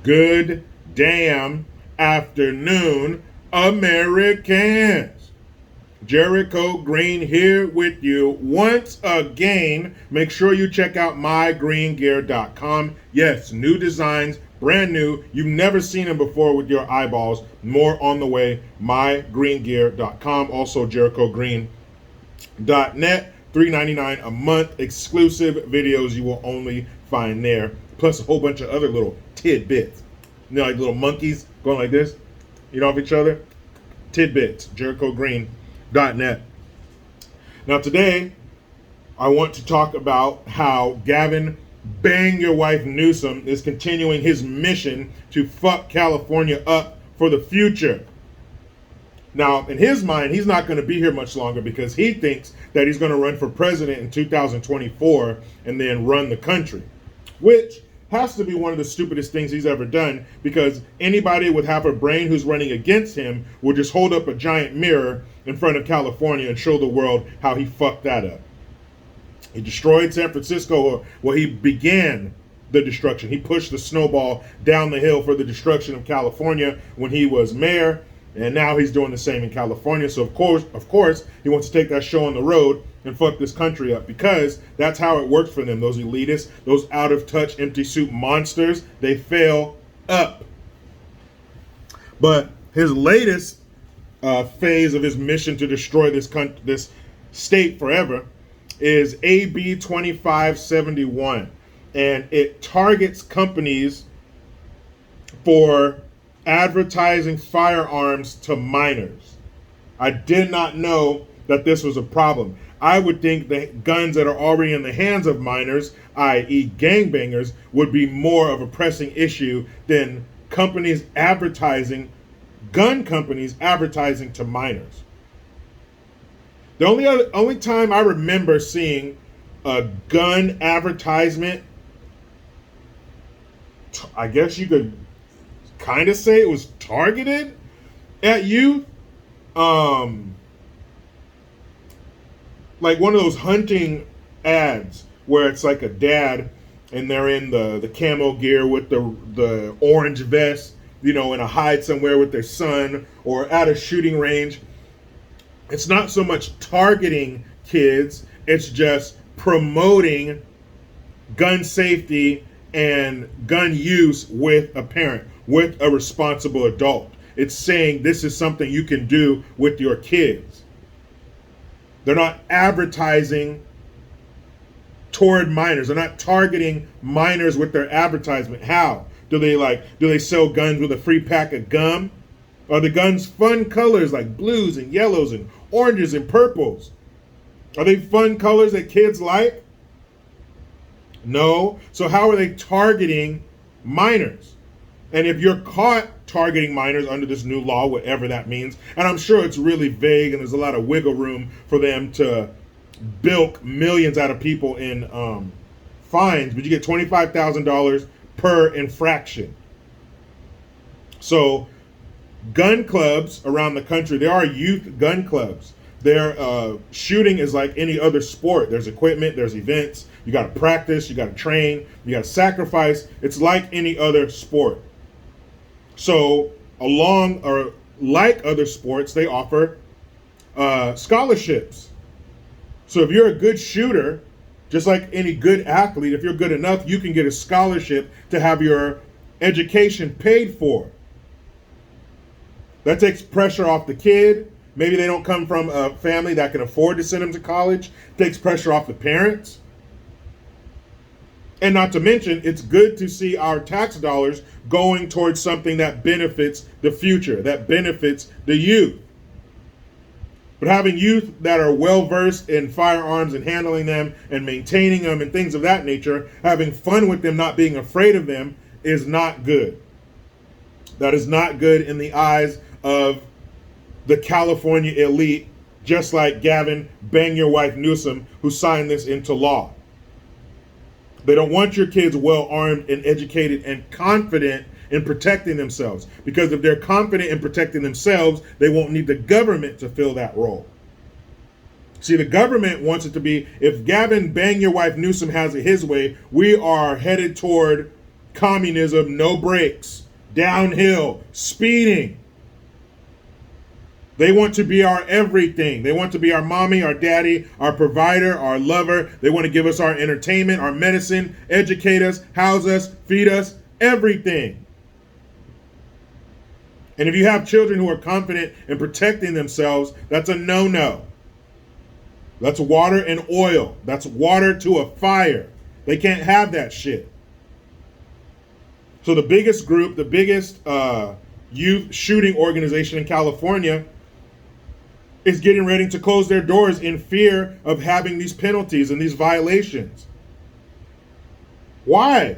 Good damn afternoon, Americans. Jericho Green here with you once again. Make sure you check out mygreengear.com. Yes, new designs, brand new. You've never seen them before with your eyeballs. More on the way. mygreengear.com. Also JerichoGreen.net. $3.99 a month. Exclusive videos you will only find there. Plus a whole bunch of other little tidbits. You know, like little monkeys going like this, off each other. Tidbits. JerichoGreen.net. Now today, I want to talk about how Gavin Bang Your Wife Newsom is continuing his mission to fuck California up for the future. Now, in his mind, he's not going to be here much longer because he thinks that he's going to run for president in 2024 and then run the country, which has to be one of the stupidest things he's ever done, because anybody with half a brain who's running against him will just hold up a giant mirror in front of California and show the world how he fucked that up. He destroyed San Francisco. Well, he began the destruction. He pushed the snowball down the hill for the destruction of California when he was mayor. And now he's doing the same in California. So of course, he wants to take that show on the road and fuck this country up, because that's how it works for them. Those elitists, those out of touch, empty suit monsters, they fail up. But his latest phase of his mission to destroy this state forever is AB 2571, and it targets companies for advertising firearms to minors. I did not know that this was a problem. I would think that guns that are already in the hands of minors, i.e. gangbangers, would be more of a pressing issue than gun companies advertising to minors. The only time I remember seeing a gun advertisement, I guess you could kind of say it was targeted at youth, like one of those hunting ads where it's like a dad and they're in the camo gear with the orange vest, in a hide somewhere with their son, or at a shooting range. It's not so much targeting kids, it's just promoting gun safety and gun use with a parent, with a responsible adult. It's saying this is something you can do with your kids. They're not advertising toward minors. They're not targeting minors with their advertisement. How? Do they sell guns with a free pack of gum? Are the guns fun colors like blues and yellows and oranges and purples? Are they fun colors that kids like? No. So how are they targeting minors? And if you're caught targeting minors under this new law, whatever that means, and I'm sure it's really vague and there's a lot of wiggle room for them to bilk millions out of people in fines, but you get $25,000 per infraction. So gun clubs around the country, there are youth gun clubs. Their shooting is like any other sport. There's equipment, there's events. You got to practice, you got to train, you got to sacrifice. It's like any other sport. So like other sports, they offer scholarships. So if you're a good shooter, just like any good athlete, if you're good enough, you can get a scholarship to have your education paid for. That takes pressure off the kid. Maybe they don't come from a family that can afford to send them to college. Takes pressure off the parents. And not to mention, it's good to see our tax dollars going towards something that benefits the future, that benefits the youth. But having youth that are well-versed in firearms and handling them and maintaining them and things of that nature, having fun with them, not being afraid of them, is not good. That is not good in the eyes of the California elite, just like Gavin Bang Your Wife Newsom, who signed this into law. They don't want your kids well armed and educated and confident in protecting themselves, because if they're confident in protecting themselves, they won't need the government to fill that role. See, the government wants it to be, if Gavin Bang Your Wife Newsom has it his way, we are headed toward communism, no brakes, downhill, speeding. They want to be our everything. They want to be our mommy, our daddy, our provider, our lover. They want to give us our entertainment, our medicine, educate us, house us, feed us, everything. And if you have children who are confident in protecting themselves, that's a no-no. That's water and oil. That's water to a fire. They can't have that shit. So the biggest group, the biggest youth shooting organization in California is getting ready to close their doors in fear of having these penalties and these violations. Why?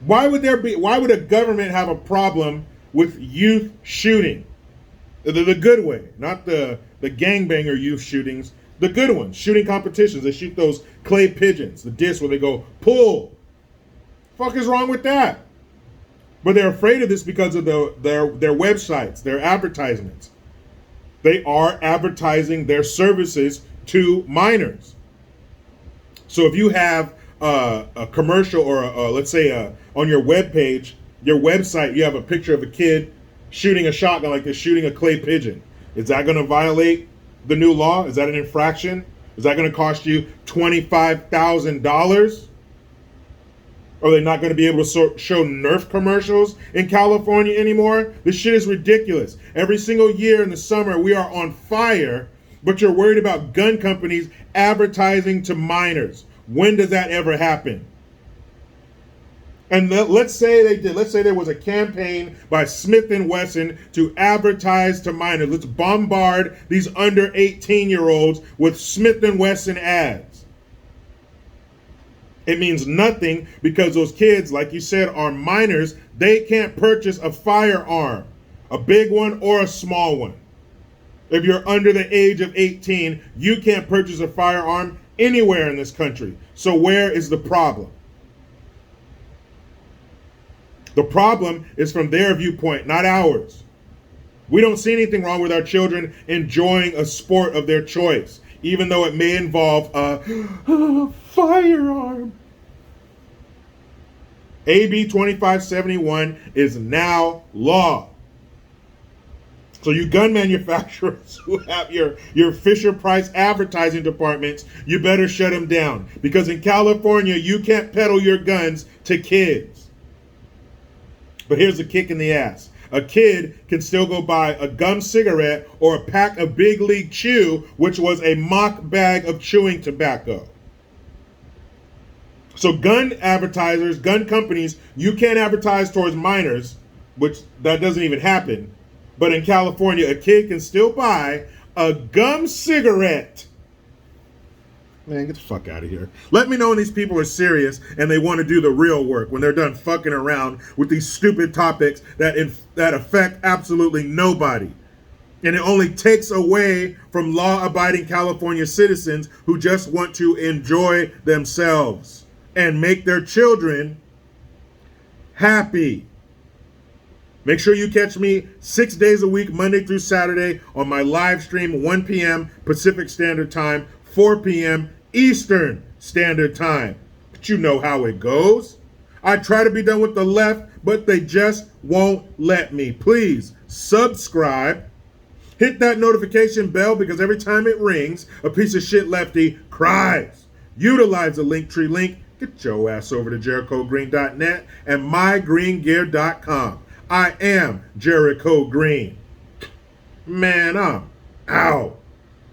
Why would a government have a problem with youth shooting? The good way, not the gangbanger youth shootings, the good ones, shooting competitions. They shoot those clay pigeons, the discs where they go, pull. Fuck is wrong with that? But they're afraid of this because of their websites, their advertisements. They are advertising their services to minors. So if you have a commercial or let's say on your webpage, your website, you have a picture of a kid shooting a shotgun like they're shooting a clay pigeon. Is that going to violate the new law? Is that an infraction? Is that going to cost you $25,000? Are they not going to be able to show Nerf commercials in California anymore? This shit is ridiculous. Every single year in the summer, we are on fire, but you're worried about gun companies advertising to minors. When does that ever happen? And let's say they did. Let's say there was a campaign by Smith & Wesson to advertise to minors. Let's bombard these under 18-year-olds with Smith & Wesson ads. It means nothing because those kids, like you said, are minors. They can't purchase a firearm, a big one or a small one. If you're under the age of 18, you can't purchase a firearm anywhere in this country. So where is the problem? The problem is from their viewpoint, not ours. We don't see anything wrong with our children enjoying a sport of their choice, even though it may involve a firearm. AB 2571 is now law. So you gun manufacturers who have your Fisher-Price advertising departments, you better shut them down. Because in California, you can't peddle your guns to kids. But here's the kick in the ass. A kid can still go buy a gum cigarette or a pack of Big League Chew, which was a mock bag of chewing tobacco. So gun advertisers, gun companies, you can't advertise towards minors, which that doesn't even happen. But in California, a kid can still buy a gum cigarette. Man, get the fuck out of here. Let me know when these people are serious and they want to do the real work, when they're done fucking around with these stupid topics that affect absolutely nobody. And it only takes away from law-abiding California citizens who just want to enjoy themselves and make their children happy. Make sure you catch me 6 days a week, Monday through Saturday, on my live stream, 1 p.m. Pacific Standard Time, 4 p.m. Eastern Standard Time. But you know how it goes. I try to be done with the left, but they just won't let me. Please subscribe. Hit that notification bell because every time it rings, a piece of shit lefty cries. Utilize the Linktree link. Get your ass over to JerichoGreen.net and MyGreenGear.com. I am Jericho Green. Man, I'm out.